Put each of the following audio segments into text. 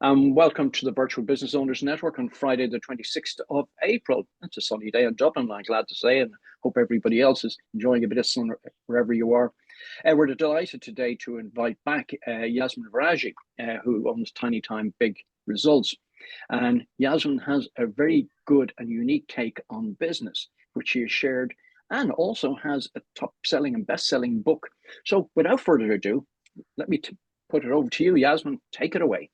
Welcome to the Virtual Business Owners Network on Friday, the 26th of April. It's a sunny day in Dublin, I'm glad to say, and hope everybody else is enjoying a bit of sun wherever you are. We're delighted today to invite back Yasmin Vorajee, who owns Tiny Time Big Results. And Yasmin has a very good and unique take on business, which she has shared, and also has a top-selling and best-selling book. So without further ado, let me put it over to you, Yasmin. Take it away.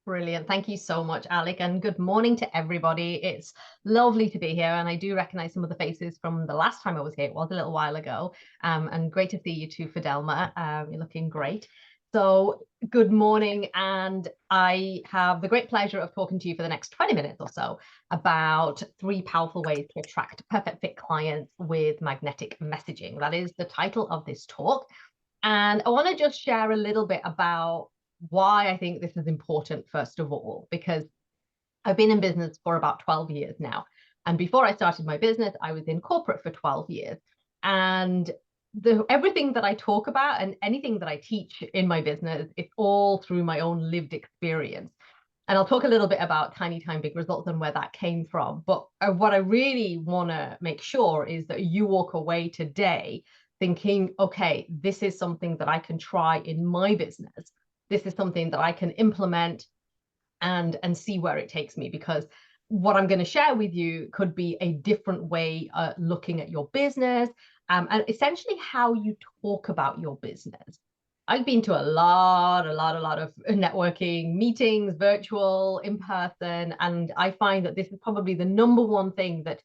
Brilliant. Thank you so much, Alec, and good morning to everybody. It's lovely to be here, and I do recognize some of the faces from the last time I was here. It was a little while ago, and great to see you too, Fidelma. You're looking great. So good morning, and I have the great pleasure of talking to you for the next 20 minutes or so about 3 powerful ways to attract perfect fit clients with magnetic messaging. That is the title of this talk. And I want to just share a little bit about why I think this is important, first of all, because I've been in business for about 12 years now. And before I started my business, I was in corporate for 12 years. And everything that I talk about and anything that I teach in my business, it's all through my own lived experience. And I'll talk a little bit about Tiny Time Big Results and where that came from. But what I really want to make sure is that you walk away today thinking, okay, this is something that I can try in my business. This is something that I can implement and see where it takes me, because what I'm going to share with you could be a different way looking at your business and essentially how you talk about your business. I've been to a lot of networking meetings, virtual, in person, and I find that this is probably the #1 thing that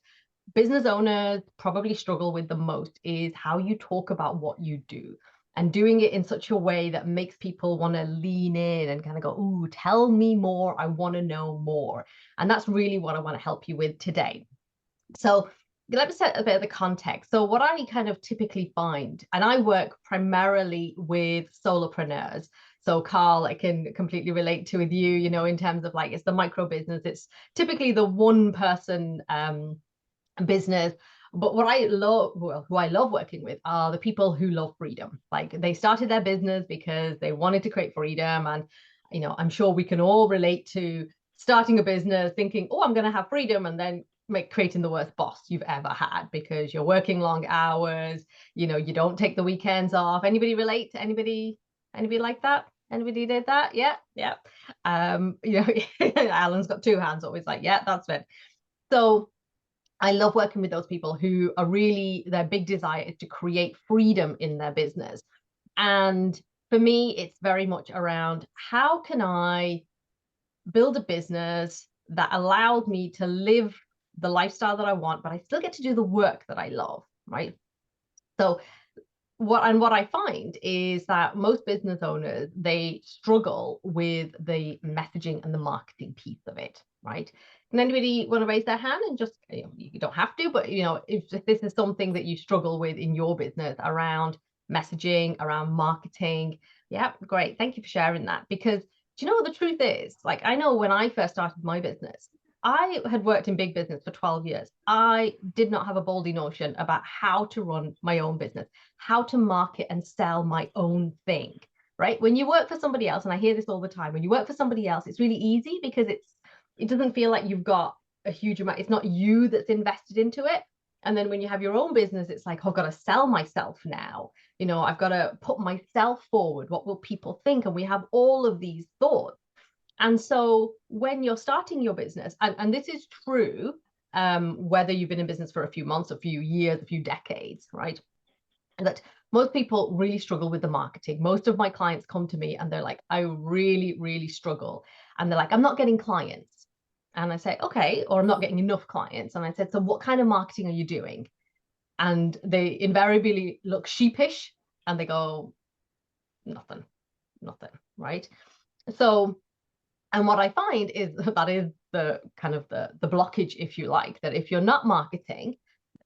business owners probably struggle with the most, is how you talk about what you do, and doing it in such a way that makes people want to lean in and kind of go, ooh, tell me more, I want to know more. And that's really what I want to help you with today. So let me set a bit of the context. So what I kind of typically find, and I work primarily with solopreneurs. So Carl, I can completely relate to with you, you know, in terms of like, it's the micro business. It's typically the one person business. But what I love, well, who I love working with are the people who love freedom. Like, they started their business because they wanted to create freedom. And, you know, I'm sure we can all relate to starting a business thinking, oh, I'm going to have freedom, and then creating the worst boss you've ever had because you're working long hours. You know, you don't take the weekends off. Anybody relate to anybody like that? Anybody did that? Yeah. You know, Alan's got 2 hands, always like, yeah, that's it. So I love working with those people who are really, their big desire is to create freedom in their business. And for me, it's very much around, how can I build a business that allows me to live the lifestyle that I want, but I still get to do the work that I love, right? So what I find is that most business owners, they struggle with the messaging and the marketing piece of it, right? Can anybody want to raise their hand and just, you know, you don't have to, but, you know, if this is something that you struggle with in your business around messaging, around marketing? Yeah, great. Thank you for sharing that. Because do you know what the truth is? Like, I know when I first started my business, I had worked in big business for 12 years. I did not have a baldy notion about how to run my own business, how to market and sell my own thing, right? When you work for somebody else, and I hear this all the time, when you work for somebody else, it's really easy because it doesn't feel like you've got a huge amount. It's not you that's invested into it. And then when you have your own business, it's like, oh, I've got to sell myself now. You know, I've got to put myself forward. What will people think? And we have all of these thoughts. And so when you're starting your business, and this is true, whether you've been in business for a few months, a few years, a few decades, right? That most people really struggle with the marketing. Most of my clients come to me and they're like, I really struggle. And they're like, I'm not getting clients. And I say, okay, or I'm not getting enough clients. And I said, so what kind of marketing are you doing? And they invariably look sheepish and they go, nothing, right? So, and what I find is that is the kind of the blockage, if you like, that if you're not marketing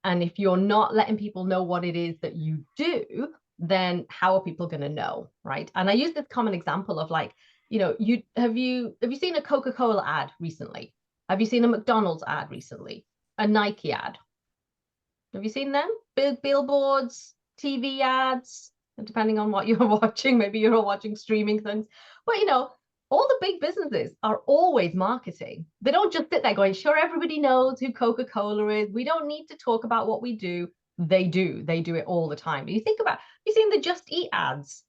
and if you're not letting people know what it is that you do, then how are people going to know, right? And I use this common example of, like, you know, have you seen a Coca-Cola ad recently? Have you seen a McDonald's ad recently? A Nike ad? Have you seen them? Big billboards, TV ads, depending on what you're watching. Maybe you're all watching streaming things. But, you know, all the big businesses are always marketing. They don't just sit there going, sure, everybody knows who Coca-Cola is. We don't need to talk about what we do. They do. They do it all the time. You think about, you've seen the Just Eat ads.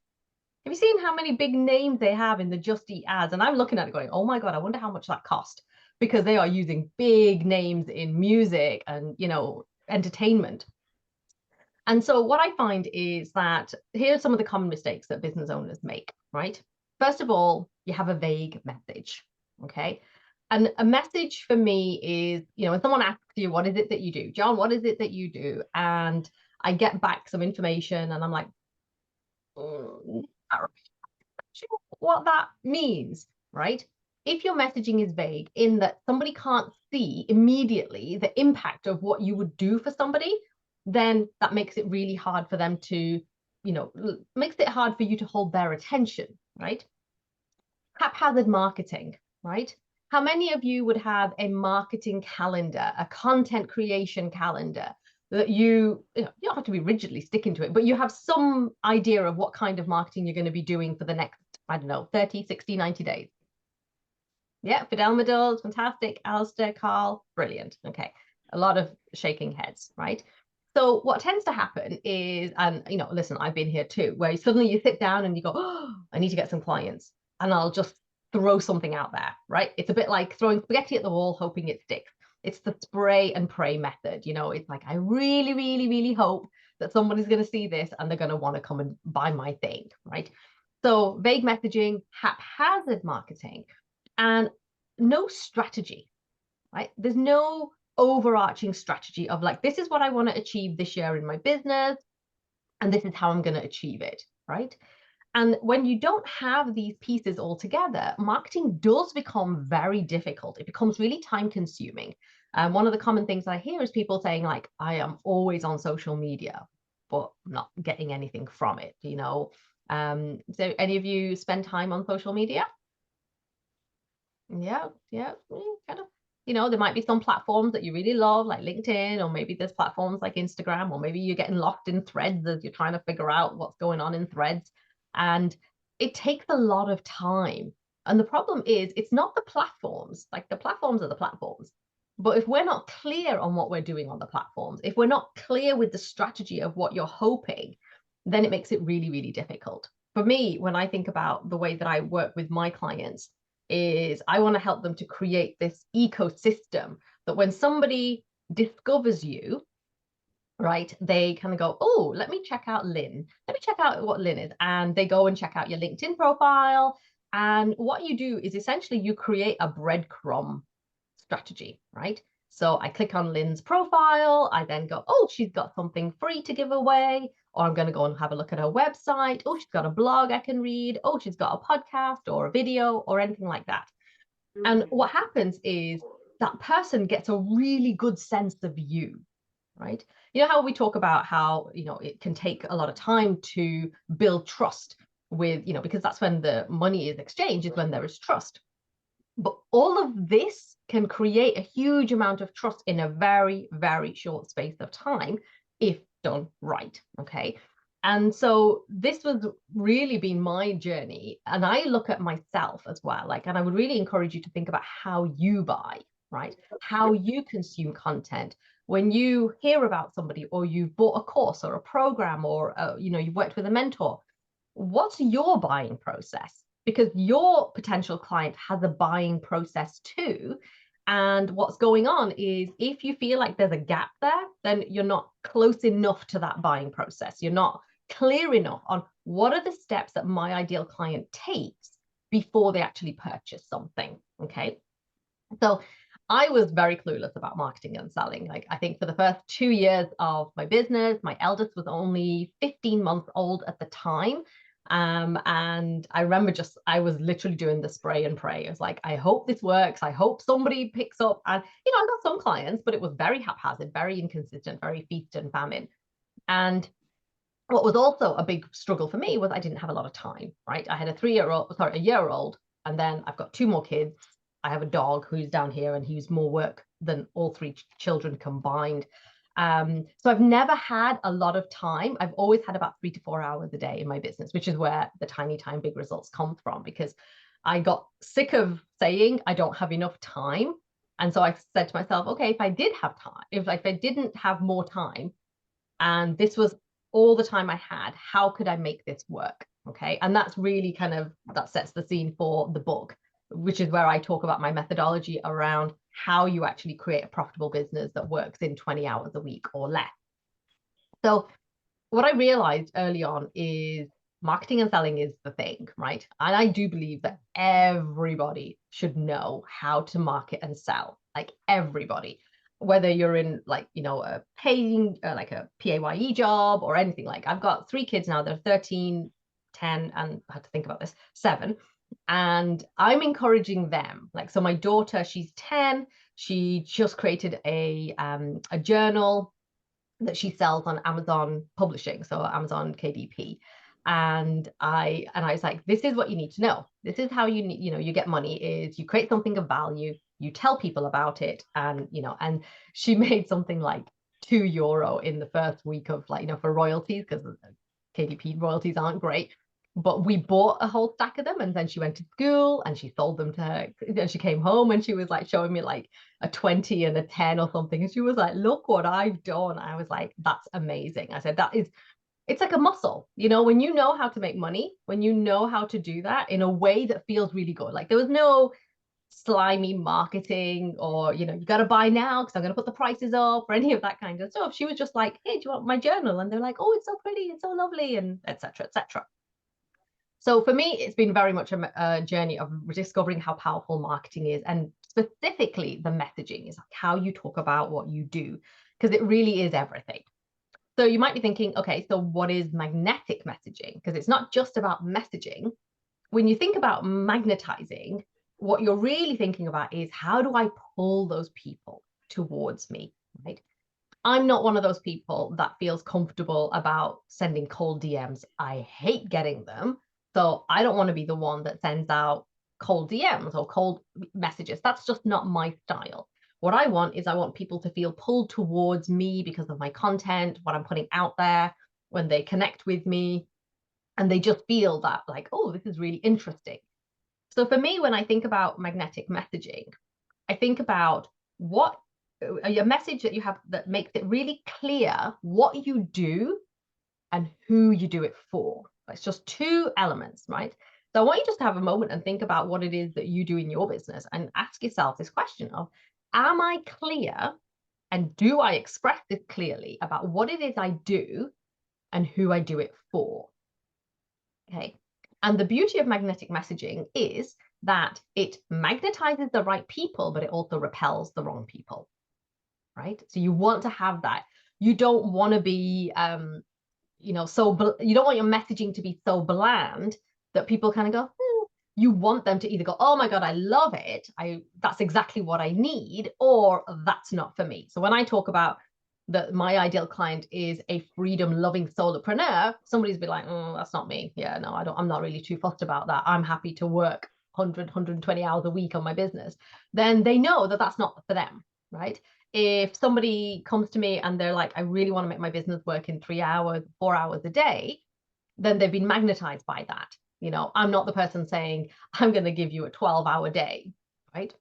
Have you seen how many big names they have in the Just Eat ads? And I'm looking at it going, oh my God, I wonder how much that cost, because they are using big names in music and, you know, entertainment. And so what I find is that here are some of the common mistakes that business owners make, right? First of all, you have a vague message, okay? And a message for me is, you know, when someone asks you, what is it that you do? John, what is it that you do? And I get back some information and I'm like, not sure what that means, right? If your messaging is vague in that somebody can't see immediately the impact of what you would do for somebody, then that makes it really hard for them to, you know, makes it hard for you to hold their attention, right? Haphazard marketing, right? How many of you would have a marketing calendar, a content creation calendar that you don't have to be rigidly sticking to it, but you have some idea of what kind of marketing you're going to be doing for the next, I don't know, 30, 60, 90 days? Yeah, Fidelma does. Fantastic. Alistair, Carl, brilliant. Okay. A lot of shaking heads, right? So what tends to happen is, and you know, listen, I've been here too, where suddenly you sit down and you go, oh, I need to get some clients. And I'll just throw something out there, right? It's a bit like throwing spaghetti at the wall, hoping it sticks. It's the spray and pray method. You know, it's like, I really, really, really hope that somebody's going to see this and they're going to want to come and buy my thing, right? So vague messaging, haphazard marketing, and no strategy, right? There's no overarching strategy of like, this is what I want to achieve this year in my business, and this is how I'm going to achieve it, right? And when you don't have these pieces all together, marketing does become very difficult. It becomes really time consuming. One of the common things I hear is people saying like, I am always on social media, but not getting anything from it, you know? So any of you spend time on social media? Yeah, kind of. You know, there might be some platforms that you really love, like LinkedIn, or maybe there's platforms like Instagram, or maybe you're getting lost in threads as you're trying to figure out what's going on in threads. And it takes a lot of time. And the problem is, it's not the platforms, like the platforms are the platforms. But if we're not clear on what we're doing on the platforms, if we're not clear with the strategy of what you're hoping, then it makes it really, really difficult. For me, when I think about the way that I work with my clients, is I want to help them to create this ecosystem that when somebody discovers you, right, they kind of go, oh, let me check out Lynn. Let me check out what Lynn is. And they go and check out your LinkedIn profile. And what you do is essentially you create a breadcrumb strategy, right? So I click on Lynn's profile. I then go, oh, she's got something free to give away. Or I'm going to go and have a look at her website. Oh, she's got a blog I can read. Oh, she's got a podcast or a video or anything like that. And what happens is that person gets a really good sense of you, right? You know how we talk about how, you know, it can take a lot of time to build trust with, you know, because that's when the money is exchanged, is when there is trust. But all of this can create a huge amount of trust in a very, very short space of time if done right, okay? And so this was really been my journey. And I look at myself as well, like, and I would really encourage you to think about how you buy, right? How you consume content. When you hear about somebody or you've bought a course or a program or, you know, you've worked with a mentor, what's your buying process? Because your potential client has a buying process too. And what's going on is if you feel like there's a gap there, then you're not close enough to that buying process. You're not clear enough on what are the steps that my ideal client takes before they actually purchase something. Okay. So I was very clueless about marketing and selling. Like, I think for the first 2 years of my business, my eldest was only 15 months old at the time. And I remember I was literally doing the spray and pray. I was like, I hope this works. I hope somebody picks up. And, you know, I got some clients, but it was very haphazard, very inconsistent, very feast and famine. And what was also a big struggle for me was I didn't have a lot of time, right? I had a year-old, and then I've got 2 more kids. I have a dog who's down here and he's more work than all 3 children combined. So I've never had a lot of time. I've always had about 3 to 4 hours a day in my business, which is where the tiny time, big results come from, because I got sick of saying I don't have enough time. And so I said to myself, okay, if I did have time, if like I didn't have more time and this was all the time I had, how could I make this work? Okay. And that's really kind of, that sets the scene for the book, which is where I talk about my methodology around how you actually create a profitable business that works in 20 hours a week or less. So what I realized early on is marketing and selling is the thing, right? And I do believe that everybody should know how to market and sell, like everybody, whether you're in like, you know, a paying, like a PAYE job or anything. Like I've got 3 kids now, they're 13, 10, and I had to think about this, 7. And I'm encouraging them. Like, so my daughter, she's 10, she just created a journal that she sells on Amazon Publishing, so Amazon KDP. And I was like, this is what you need to know. This is how you need, you know, you get money is you create something of value, you tell people about it, and you know, and she made something like €2 in the first week of like, you know, for royalties, because KDP royalties aren't great. But we bought a whole stack of them, and then she went to school and she sold them to her. And she came home and she was like showing me like a 20 and a 10 or something. And she was like, look what I've done. I was like, that's amazing. I said, it's like a muscle, you know, when you know how to make money, when you know how to do that in a way that feels really good. Like there was no slimy marketing or, you know, you got to buy now because I'm going to put the prices up or any of that kind of stuff. She was just like, hey, do you want my journal? And they're like, oh, it's so pretty, it's so lovely, and etc. etc. So for me, it's been very much a journey of discovering how powerful marketing is, and specifically the messaging is like how you talk about what you do, because it really is everything. So you might be thinking, okay, so what is magnetic messaging? Because it's not just about messaging. When you think about magnetizing, what you're really thinking about is how do I pull those people towards me, right? I'm not one of those people that feels comfortable about sending cold DMs. I hate getting them. So I don't want to be the one that sends out cold DMs or cold messages. That's just not my style. What I want is I want people to feel pulled towards me because of my content, what I'm putting out there, when they connect with me, and they just feel that like, oh, this is really interesting. So for me, when I think about magnetic messaging, I think about what a message that you have that makes it really clear what you do and who you do it for. It's just 2 elements, right? So I want you just to have a moment and think about what it is that you do in your business and ask yourself this question of, am I clear and do I express this clearly about what it is I do and who I do it for? Okay. And the beauty of magnetic messaging is that it magnetizes the right people, but it also repels the wrong people, right? So you want to have that. You don't want to be, you know, you don't want your messaging to be so bland that people kind of go, You want them to either go, oh my God, I love it. That's exactly what I need, or that's not for me. So when I talk about that my ideal client is a freedom-loving solopreneur, somebody's be like, oh, that's not me. Yeah, no, I'm not really too fussed about that. I'm happy to work 120 hours a week on my business. Then they know that that's not for them, right? If somebody comes to me and they're like, I really want to make my business work in 3 hours, 4 hours a day, then they've been magnetized by that. You know, I'm not the person saying, I'm going to give you a 12-hour day, right?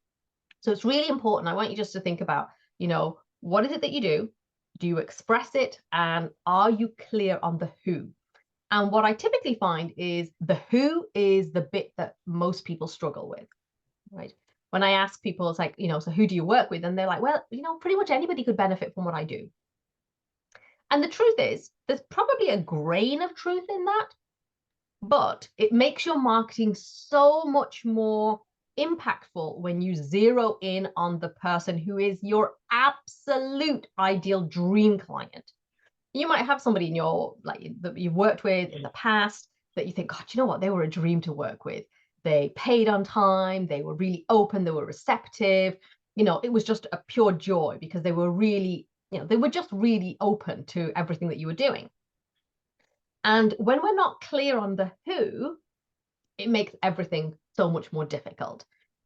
So it's really important. I want you just to think about, you know, what is it that you do? Do you express it? And are you clear on the who? And what I typically find is the who is the bit that most people struggle with, right? When I ask people, it's like, you know, so who do you work with? And they're like, well, you know, pretty much anybody could benefit from what I do. And the truth is, there's probably a grain of truth in that, but it makes your marketing so much more impactful when you zero in on the person who is your absolute ideal dream client. You might have somebody in your, like, that you've worked with in the past that you think, God, you know what, they were a dream to work with. They paid on time, they were really open, they were receptive. You know, it was just a pure joy because they were really, you know, they were just really open to everything that you were doing. And when we're not clear on the who, it makes everything so much more difficult.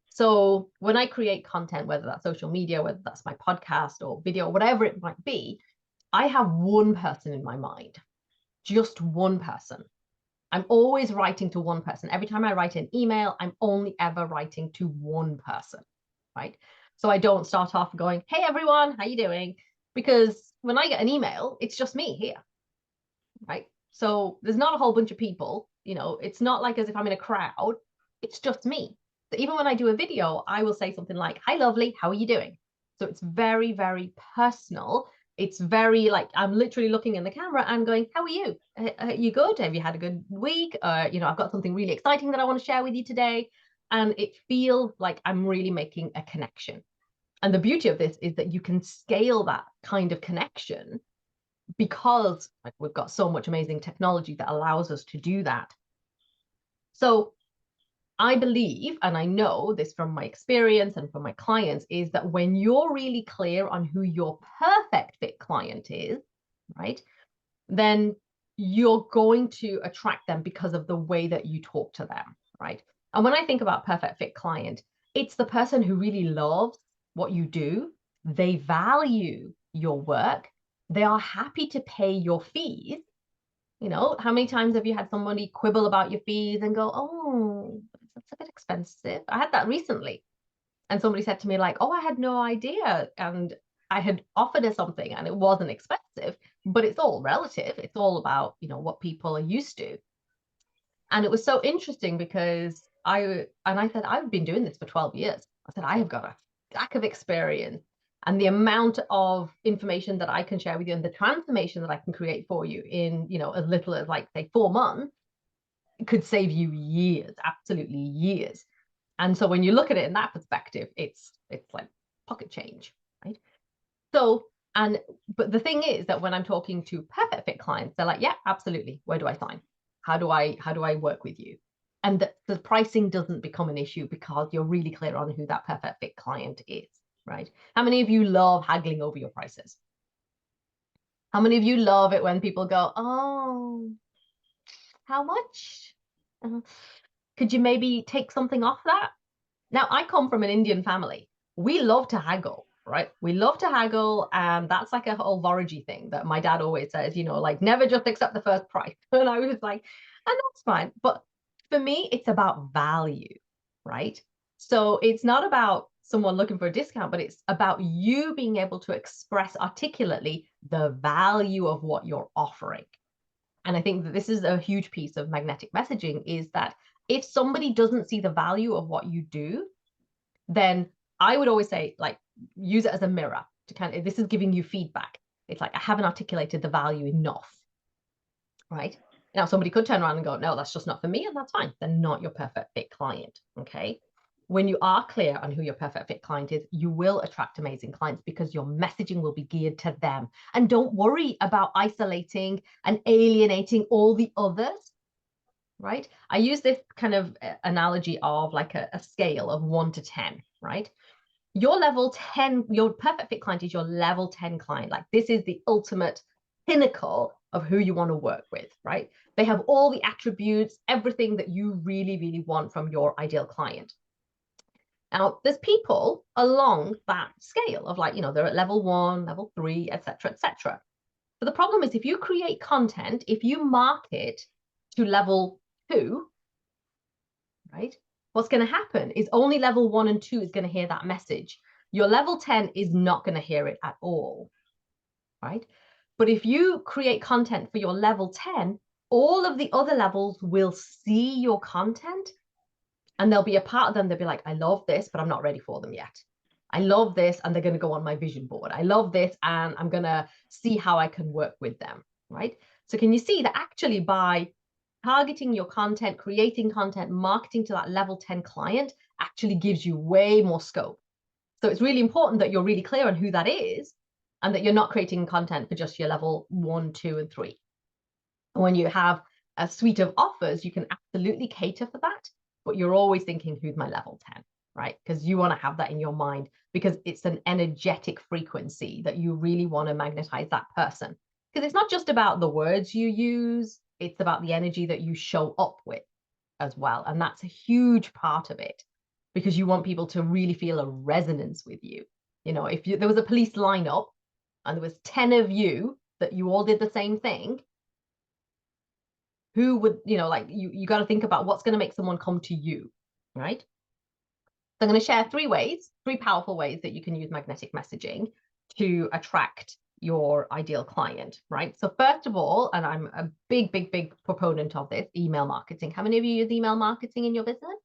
So when I create content, whether that's social media, whether that's my podcast or video, whatever it might be, I have one person in my mind, just one person. I'm always writing to one person. Every time I write an email, I'm only ever writing to one person, right? So I don't start off going, hey, everyone, how you doing? Because when I get an email, it's just me here, right? So there's not a whole bunch of people, it's not like as if I'm in a crowd. It's just me. So even when I do a video, I will say something like, hi, lovely, how are you doing? So it's very, very personal. It's very like I'm literally looking in the camera and going, how are you? Are you good? Have you had a good week? I've got something really exciting that I want to share with you today. And it feels like I'm really making a connection. And the beauty of this is that you can scale that kind of connection because like we've got so much amazing technology that allows us to do that. So I believe, and I know this from my experience and from my clients, is that when you're really clear on who your perfect fit client is, right, then you're going to attract them because of the way that you talk to them, right? And when I think about perfect fit client, it's the person who really loves what you do. They value your work. They are happy to pay your fees. How many times have you had somebody quibble about your fees and go, oh, that's a bit expensive? I had that recently. And somebody said to me like, oh, I had no idea. And I had offered her something and it wasn't expensive, but it's all relative. It's all about, what people are used to. And it was so interesting because I said, I've been doing this for 12 years. I said, I have got a stack of experience, and the amount of information that I can share with you and the transformation that I can create for you in, as little as like say 4 months could save you years, absolutely years. And so when you look at it in that perspective, it's like pocket change, right? So, but the thing is that when I'm talking to perfect fit clients, they're like, yeah, absolutely. Where do I sign? How do I work with you? And the pricing doesn't become an issue because you're really clear on who that perfect fit client is, right? How many of you love haggling over your prices? How many of you love it when people go, oh, how much? Could you maybe take something off that? Now, I come from an Indian family. We love to haggle, right? We love to haggle. And that's like a whole Vorajee thing that my dad always says, like never just accept the first price. And I was like, and that's fine. But for me, it's about value, right? So it's not about someone looking for a discount, but it's about you being able to express articulately the value of what you're offering. And I think that this is a huge piece of magnetic messaging, is that if somebody doesn't see the value of what you do, then I would always say, like, use it as a mirror to kind of, this is giving you feedback. It's like, I haven't articulated the value enough, right? Now, somebody could turn around and go, no, that's just not for me. And that's fine. They're not your perfect fit client, okay? When you are clear on who your perfect fit client is, you will attract amazing clients because your messaging will be geared to them. And don't worry about isolating and alienating all the others, right? I use this kind of analogy of like a scale of 1 to 10, right? Your level 10, your perfect fit client is your level 10 client. Like this is the ultimate pinnacle of who you want to work with, right? They have all the attributes, everything that you really, really want from your ideal client. Now, there's people along that scale of like, they're at level 1, level 3, etc., etc. But the problem is if you create content, if you market to level 2, right? What's going to happen is only level 1 and 2 is going to hear that message. Your level 10 is not going to hear it at all, right? But if you create content for your level 10, all of the other levels will see your content and there'll be a part of them, they'll be like, I love this, but I'm not ready for them yet. I love this, and they're going to go on my vision board. I love this, and I'm going to see how I can work with them, right? So can you see that actually by targeting your content, creating content, marketing to that level 10 client actually gives you way more scope. So it's really important that you're really clear on who that is and that you're not creating content for just your level 1, 2, and 3. And when you have a suite of offers, you can absolutely cater for that, but you're always thinking, who's my level 10, right? Because you want to have that in your mind because it's an energetic frequency that you really want to magnetize that person. Because it's not just about the words you use, it's about the energy that you show up with as well. And that's a huge part of it because you want people to really feel a resonance with you. If there was a police lineup and there was 10 of you that you all did the same thing, who would, like you got to think about what's going to make someone come to you, right? So I'm going to share three powerful ways that you can use magnetic messaging to attract your ideal client, right? So first of all, and I'm a big, big, big proponent of this, email marketing. How many of you use email marketing in your business?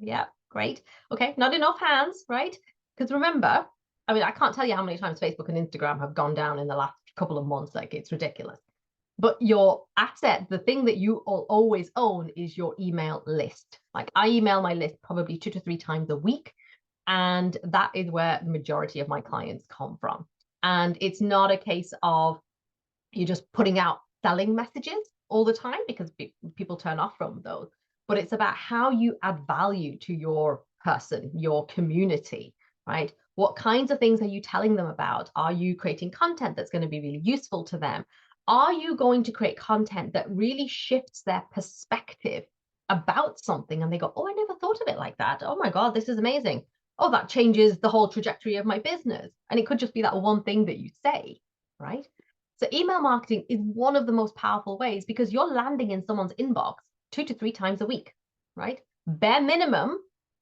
Yeah, great. Okay, not enough hands, right? Because remember, I mean, I can't tell you how many times Facebook and Instagram have gone down in the last couple of months. Like, it's ridiculous. But your asset, the thing that you always own, is your email list. Like, I email my list probably 2 to 3 times a week. And that is where the majority of my clients come from. And it's not a case of you just putting out selling messages all the time, because people turn off from those. But it's about how you add value to your person, your community, right? What kinds of things are you telling them about? Are you creating content that's going to be really useful to them? Are you going to create content that really shifts their perspective about something and they go, oh, I never thought of it like that. Oh my God, this is amazing. Oh, that changes the whole trajectory of my business. And it could just be that one thing that you say, right? So email marketing is one of the most powerful ways, because you're landing in someone's inbox 2 to 3 times a week, right? Bare minimum,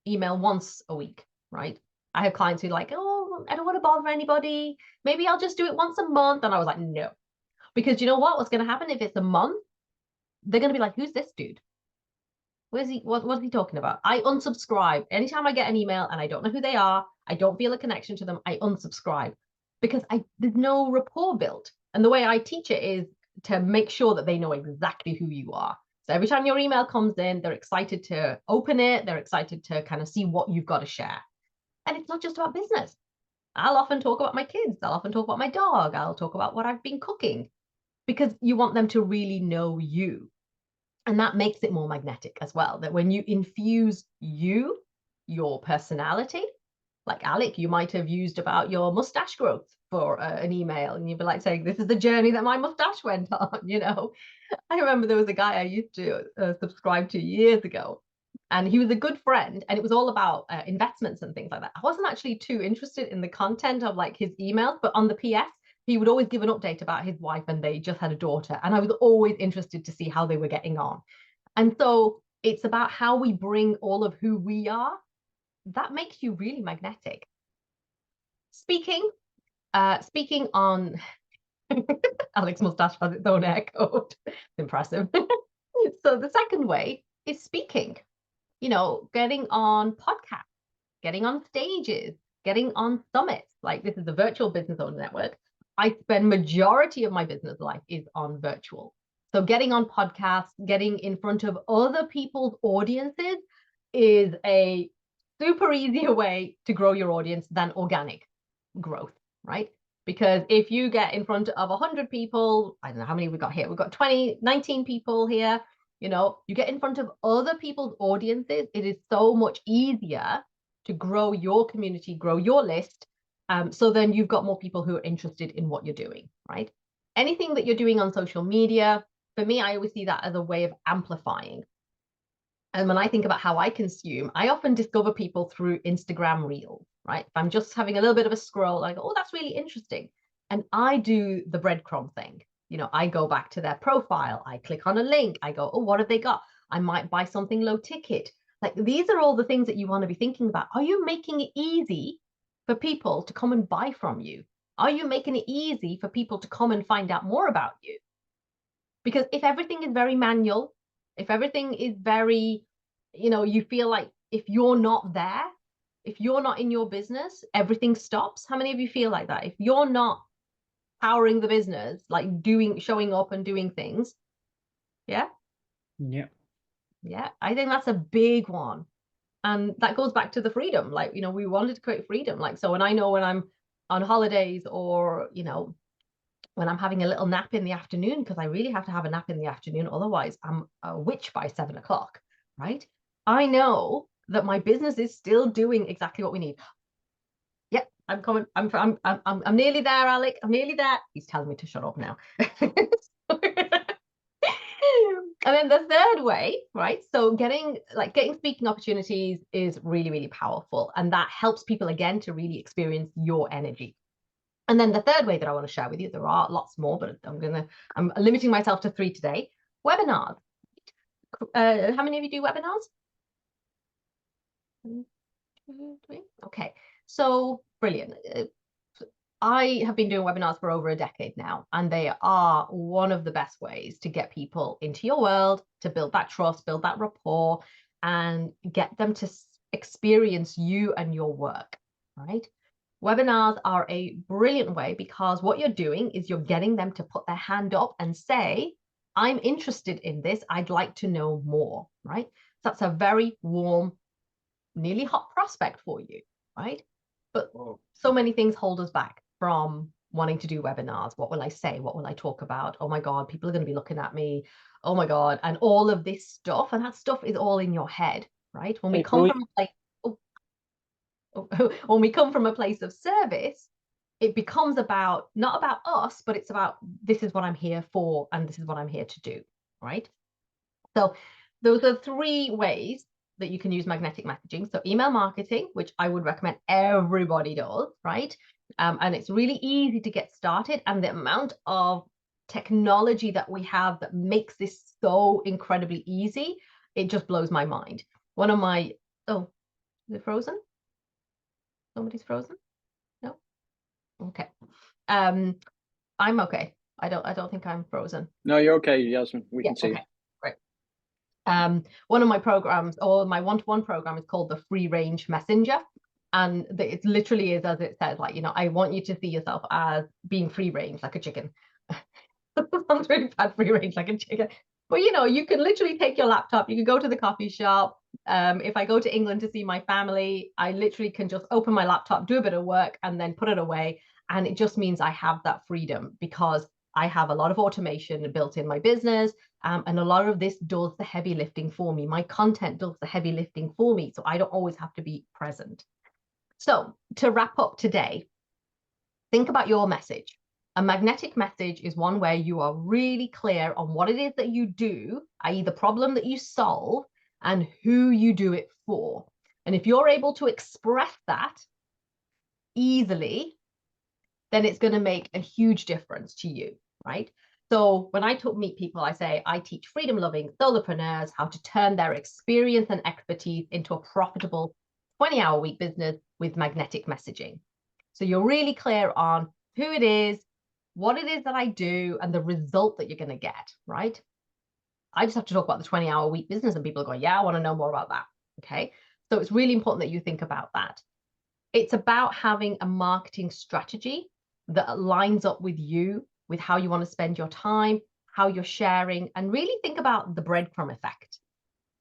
email once a week, right? I have clients who are like, oh, I don't want to bother anybody. Maybe I'll just do it once a month. And I was like, no, because you know what? What's going to happen if it's a month? They're going to be like, who's this dude? Where's he? What's he talking about? I unsubscribe. Anytime I get an email and I don't know who they are, I don't feel a connection to them, I unsubscribe, because there's no rapport built. And the way I teach it is to make sure that they know exactly who you are. So every time your email comes in, they're excited to open it. They're excited to kind of see what you've got to share. And it's not just about business. I'll often talk about my kids. I'll often talk about my dog. I'll talk about what I've been cooking, because you want them to really know you. And that makes it more magnetic as well, that when you infuse your personality, like Alec, you might have used about your mustache growth for an email, and you'd be like saying, this is the journey that my mustache went on, I remember there was a guy I used to subscribe to years ago, and he was a good friend, and it was all about investments and things like that. I wasn't actually too interested in the content of like his emails, but on the PS, he would always give an update about his wife, and they just had a daughter. And I was always interested to see how they were getting on. And so it's about how we bring all of who we are. That makes you really magnetic. Speaking on Alec's mustache has its own air code. It's impressive. So the second way is speaking, getting on podcasts, getting on stages, getting on summits. Like, this is the Virtual Business Owner Network. I spend majority of my business life is on virtual. So getting on podcasts, getting in front of other people's audiences is a super easier way to grow your audience than organic growth, right? Because if you get in front of 100 people, I don't know how many we got here. We've got 19 people here. You get in front of other people's audiences, it is so much easier to grow your community, grow your list. So then you've got more people who are interested in what you're doing, right? Anything that you're doing on social media, for me, I always see that as a way of amplifying. And when I think about how I consume, I often discover people through Instagram Reels, right? If I'm just having a little bit of a scroll, I go, oh, that's really interesting. And I do the breadcrumb thing. I go back to their profile, I click on a link, I go, oh, what have they got? I might buy something low ticket. Like, these are all the things that you want to be thinking about. Are you making it easy for people to come and buy from you? Are you making it easy for people to come and find out more about you? Because if everything is very manual, if everything is very, you feel like if you're not there, if you're not in your business, everything stops. How many of you feel like that? If you're not powering the business, like showing up and doing things. Yeah. I think that's a big one. And that goes back to the freedom. Like, we wanted to create freedom. Like, so when I'm on holidays, or when I'm having a little nap in the afternoon, because I really have to have a nap in the afternoon, otherwise I'm a witch by 7 o'clock, right? I know that my business is still doing exactly what we need. Yep, I'm coming. I'm nearly there, Alec. I'm nearly there. He's telling me to shut up now. And then the third way, right? So getting speaking opportunities is really, really powerful. And that helps people, again, to really experience your energy. And then the third way that I want to share with you, there are lots more, but I'm limiting myself to 3 today. Webinars. How many of you do webinars? 1, 2, 3. Okay, so brilliant. I have been doing webinars for over a decade now, and they are one of the best ways to get people into your world, to build that trust, build that rapport, and get them to experience you and your work, right? Webinars are a brilliant way because what you're doing is you're getting them to put their hand up and say, I'm interested in this. I'd like to know more, right? So that's a very warm, nearly hot prospect for you, right? But so many things hold us back from wanting to do webinars. What will I say? What will I talk about? Oh my God, people are going to be looking at me. Oh my God. And all of this stuff, and that stuff is all in your head, right? When we come from a place, when we come from a place of service, it becomes about, not about us, but it's about, this is what I'm here for, and this is what I'm here to do, right? So those are 3 ways that you can use magnetic messaging. So email marketing, which I would recommend everybody does, right? And it's really easy to get started. And the amount of technology that we have that makes this so incredibly easy, it just blows my mind. One of my, oh, is it frozen? Somebody's frozen? No? Okay. I'm okay. I don't think I'm frozen. No, you're okay, Yasmin. We can see you. Okay, great. One of my programs, or my one-to-one program, is called the Free Range Messenger. And it literally is, as it says, like, I want you to see yourself as being free range, like a chicken. Sounds really bad, free range, like a chicken. But, you can literally take your laptop, you can go to the coffee shop. If I go to England to see my family, I literally can just open my laptop, do a bit of work, and then put it away. And it just means I have that freedom because I have a lot of automation built in my business. And a lot of this does the heavy lifting for me. My content does the heavy lifting for me. So I don't always have to be present. So to wrap up today, think about your message. A magnetic message is one where you are really clear on what it is that you do, i.e. the problem that you solve, and who you do it for. And if you're able to express that easily, then it's going to make a huge difference to you, right? So when I meet people, I say, I teach freedom-loving solopreneurs how to turn their experience and expertise into a profitable 20-hour-week business with magnetic messaging. So you're really clear on who it is, what it is that I do, and the result that you're going to get, right? I just have to talk about the 20-hour-week business and people go, yeah, I want to know more about that. Okay. So it's really important that you think about that. It's about having a marketing strategy that lines up with you, with how you want to spend your time, how you're sharing, and really think about the breadcrumb effect.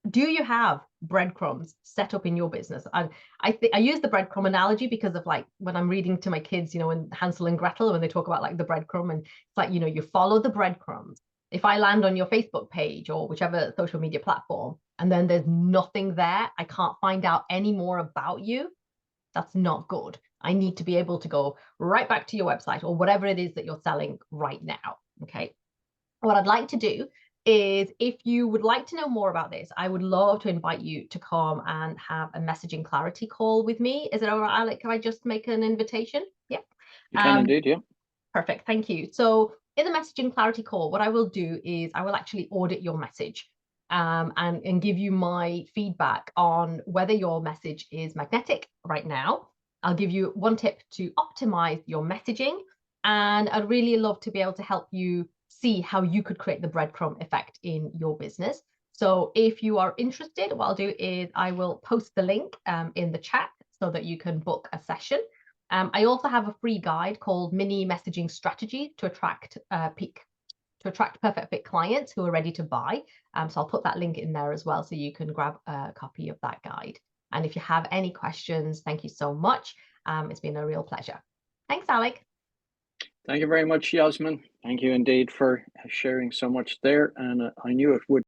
Do you have breadcrumbs set up in your business? And I use the breadcrumb analogy because of, like, when I'm reading to my kids, in Hansel and Gretel, when they talk about like the breadcrumb, and it's like, you follow the breadcrumbs. If I land on your Facebook page or whichever social media platform, and then there's nothing there, I can't find out any more about you, that's not good. I need to be able to go right back to your website or whatever it is that you're selling right now. Okay. What I'd like to do is, if you would like to know more about this, I would love to invite you to come and have a messaging clarity call with me. Is it all right, Alec? Can I just make an invitation? Yeah. You can indeed, yeah. Perfect. Thank you. So in the messaging clarity call, what I will do is I will actually audit your message and give you my feedback on whether your message is magnetic right now. I'll give you one tip to optimize your messaging, and I'd really love to be able to help you see how you could create the breadcrumb effect in your business. So if you are interested, what I'll do is I will post the link in the chat so that you can book a session. I also have a free guide called Mini Messaging Strategy to attract perfect fit clients who are ready to buy. So I'll put that link in there as well, so you can grab a copy of that guide. And if you have any questions, thank you so much. It's been a real pleasure. Thanks, Alec. Thank you very much, Yasmin. Thank you indeed for sharing so much there. And I knew it would